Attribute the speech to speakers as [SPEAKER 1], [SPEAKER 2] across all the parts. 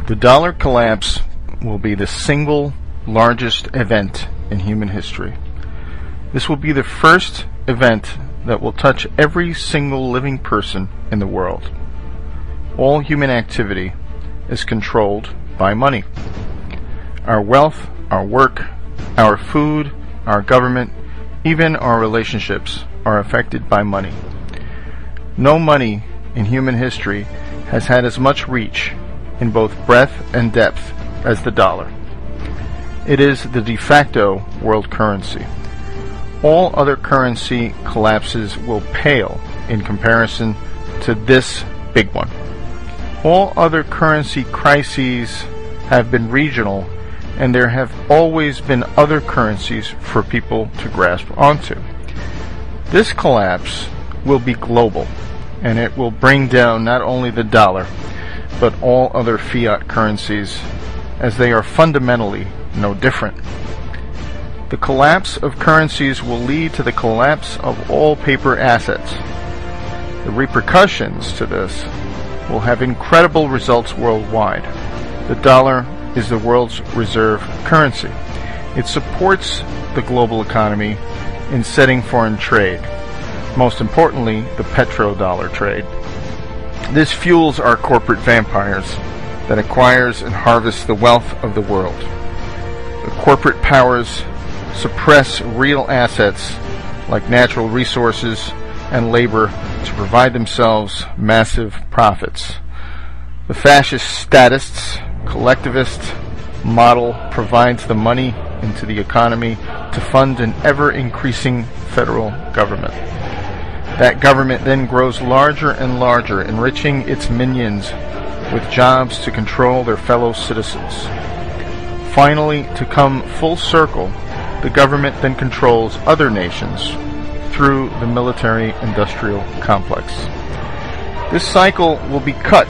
[SPEAKER 1] The dollar collapse will be the single largest event in human history. This will be the first event that will touch every single living person in the world. All human activity is controlled by money. Our wealth, our work, our food, our government, even our relationships are affected by money. No money in human history has had as much reach in both breadth and depth as the dollar. It is the de facto world currency. All other currency collapses will pale in comparison to this big one. All other currency crises have been regional, and there have always been other currencies for people to grasp onto. This collapse will be global, and it will bring down not only the dollar, but all other fiat currencies, as they are fundamentally no different. The collapse of currencies will lead to the collapse of all paper assets. The repercussions to this will have incredible results worldwide. The dollar is the world's reserve currency. It supports the global economy in setting foreign trade, most importantly, the petrodollar trade. This fuels our corporate vampires that acquires and harvests the wealth of the world. The corporate powers suppress real assets like natural resources and labor to provide themselves massive profits. The fascist statists, collectivist model provides the money into the economy to fund an ever-increasing federal government. That government then grows larger and larger, enriching its minions with jobs to control their fellow citizens. Finally, to come full circle, the government then controls other nations through the military-industrial complex. This cycle will be cut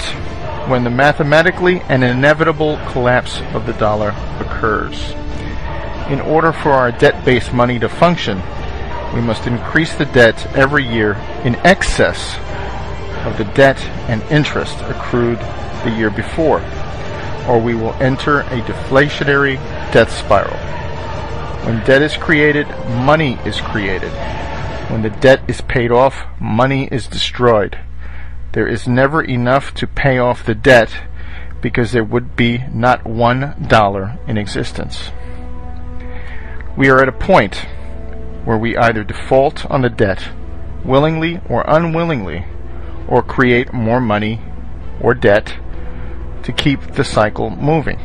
[SPEAKER 1] when the mathematically and inevitable collapse of the dollar occurs. In order for our debt-based money to function, we must increase the debt every year in excess of the debt and interest accrued the year before, or we will enter a deflationary death spiral. When debt is created, money is created. When the debt is paid off, money is destroyed. There is never enough to pay off the debt because there would be not $1 in existence. We are at a point where we either default on the debt, willingly or unwillingly, or create more money or debt to keep the cycle moving.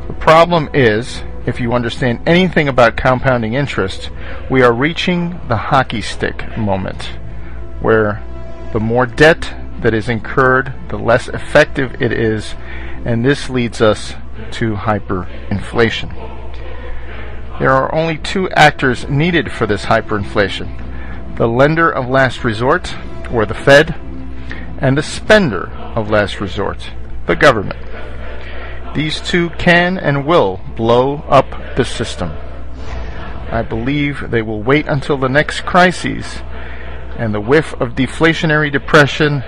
[SPEAKER 1] The problem is, if you understand anything about compounding interest, we are reaching the hockey stick moment, where the more debt that is incurred, the less effective it is, and this leads us to hyperinflation. There are only two actors needed for this hyperinflation: the lender of last resort, or the Fed, and the spender of last resort, the government. These two can and will blow up the system. I believe they will wait until the next crises and the whiff of deflationary depression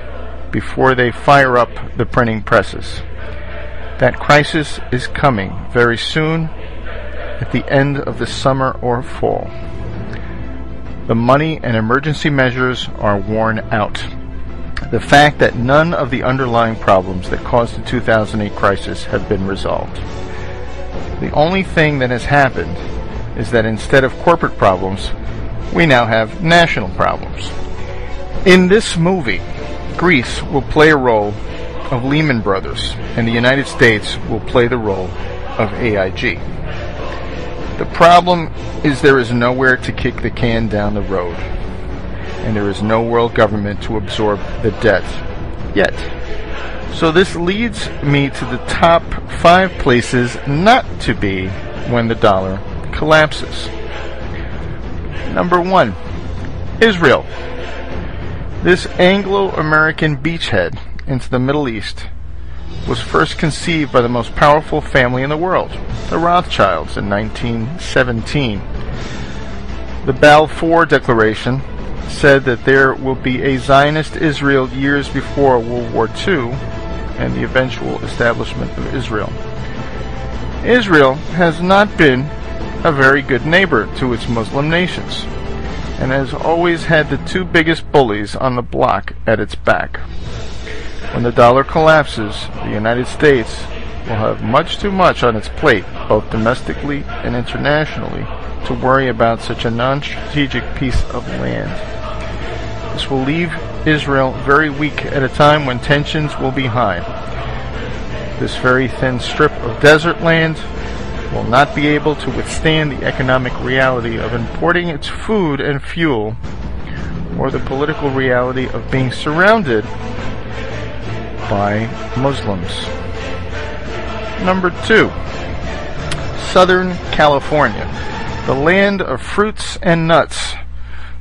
[SPEAKER 1] before they fire up the printing presses. That crisis is coming very soon, at the end of the summer or fall. The money and emergency measures are worn out. The fact that none of the underlying problems that caused the 2008 crisis have been resolved. The only thing that has happened is that instead of corporate problems, we now have national problems. In this movie, Greece will play a role of Lehman Brothers, and the United States will play the role of AIG. The problem is there is nowhere to kick the can down the road, and there is no world government to absorb the debt yet. So this leads me to the top 5 places not to be when the dollar collapses. Number 1, Israel. This Anglo-American beachhead into the Middle East was first conceived by the most powerful family in the world, the Rothschilds, in 1917. The Balfour Declaration said that there will be a Zionist Israel years before World War II, and the eventual establishment of Israel. Israel has not been a very good neighbor to its Muslim nations, and has always had the two biggest bullies on the block at its back. When the dollar collapses, the United States will have much too much on its plate, both domestically and internationally, to worry about such a non-strategic piece of land. This will leave Israel very weak at a time when tensions will be high. This very thin strip of desert land will not be able to withstand the economic reality of importing its food and fuel, or the political reality of being surrounded by Muslims. Number 2. Southern California. The land of fruits and nuts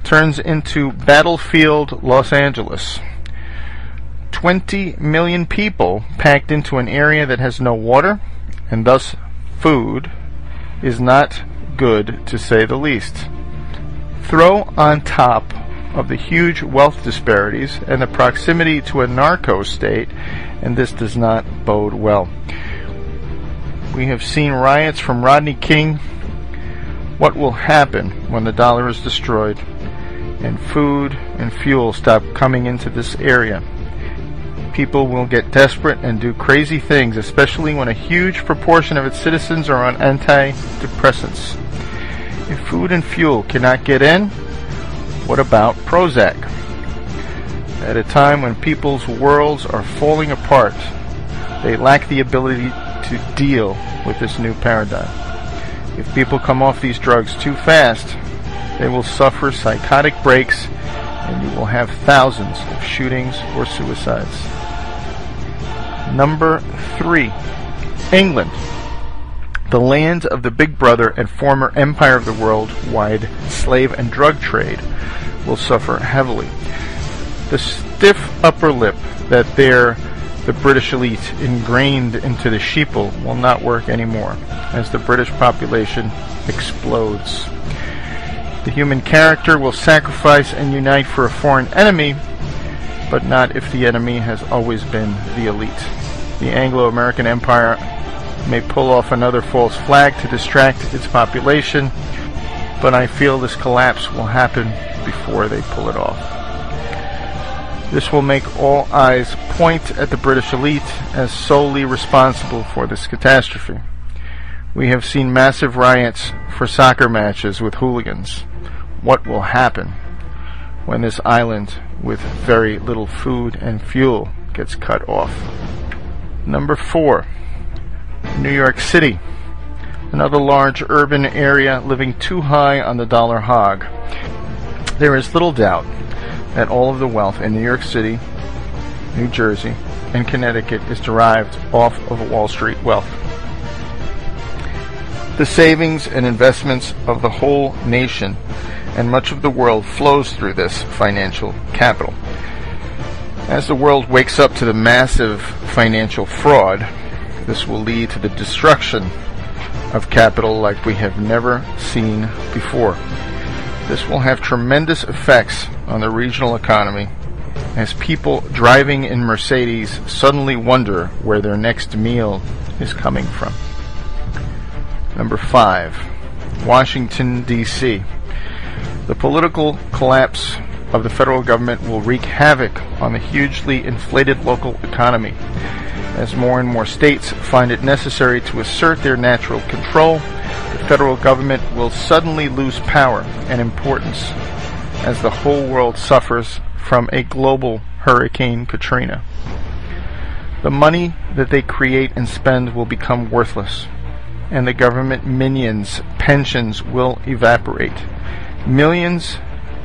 [SPEAKER 1] turns into battlefield Los Angeles. 20 million people packed into an area that has no water, and thus food is not good, to say the least. Throw on top of the huge wealth disparities and the proximity to a narco state, and this does not bode well. We have seen riots from Rodney King. What will happen when the dollar is destroyed and food and fuel stop coming into this area? People will get desperate and do crazy things, especially when a huge proportion of its citizens are on antidepressants. If food and fuel cannot get in, what about Prozac? At a time when people's worlds are falling apart, they lack the ability to deal with this new paradigm. If people come off these drugs too fast, they will suffer psychotic breaks, and you will have thousands of shootings or suicides. Number 3. England. The land of the Big Brother and former empire of the worldwide slave and drug trade will suffer heavily. The stiff upper lip that the British elite ingrained into the sheeple will not work anymore as the British population explodes. The human character will sacrifice and unite for a foreign enemy, but not if the enemy has always been the elite. The Anglo-American Empire may pull off another false flag to distract its population, but I feel this collapse will happen before they pull it off. This will make all eyes point at the British elite as solely responsible for this catastrophe. We have seen massive riots for soccer matches with hooligans. What will happen when this island with very little food and fuel gets cut off? Number 4. New York City. Another large urban area living too high on the dollar hog. There is little doubt that all of the wealth in New York City, New Jersey, and Connecticut is derived off of Wall Street wealth. The savings and investments of the whole nation and much of the world flows through this financial capital. As the world wakes up to the massive financial fraud, this will lead to the destruction of capital like we have never seen before. This will have tremendous effects on the regional economy as people driving in Mercedes suddenly wonder where their next meal is coming from. Number 5. Washington, D.C. The political collapse of the federal government will wreak havoc on the hugely inflated local economy. As more and more states find it necessary to assert their natural control, the federal government will suddenly lose power and importance as the whole world suffers from a global Hurricane Katrina. The money that they create and spend will become worthless, and the government minions' pensions will evaporate. Millions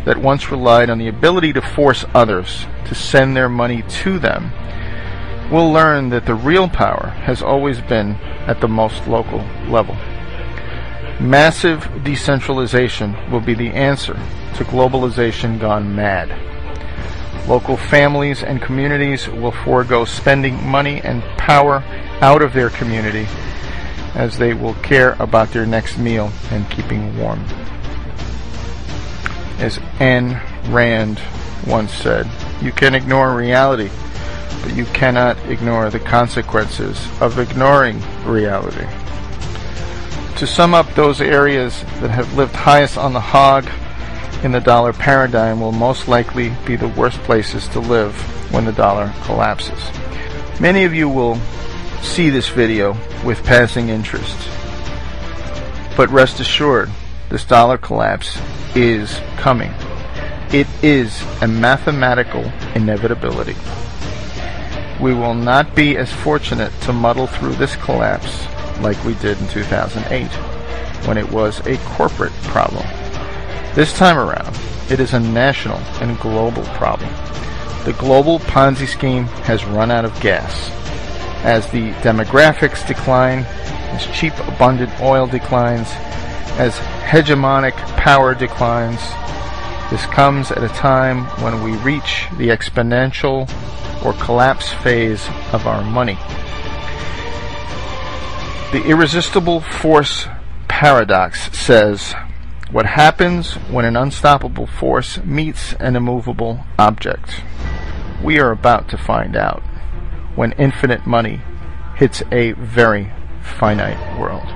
[SPEAKER 1] that once relied on the ability to force others to send their money to them will learn that the real power has always been at the most local level. Massive decentralization will be the answer to globalization gone mad. Local families and communities will forego spending money and power out of their community as they will care about their next meal and keeping warm. As Ayn Rand once said, "You can ignore reality, but but you cannot ignore the consequences of ignoring reality. To sum up, those areas that have lived highest on the hog in the dollar paradigm will most likely be the worst places to live when the dollar collapses. Many of you will see this video with passing interest, but rest assured, this dollar collapse is coming. It is a mathematical inevitability. We will not be as fortunate to muddle through this collapse like we did in 2008, when it was a corporate problem. This time around, it is a national and global problem. The global Ponzi scheme has run out of gas. As the demographics decline, as cheap, abundant oil declines, as hegemonic power declines, this comes at a time when we reach the exponential or collapse phase of our money. The irresistible force paradox says, what happens when an unstoppable force meets an immovable object? We are about to find out when infinite money hits a very finite world.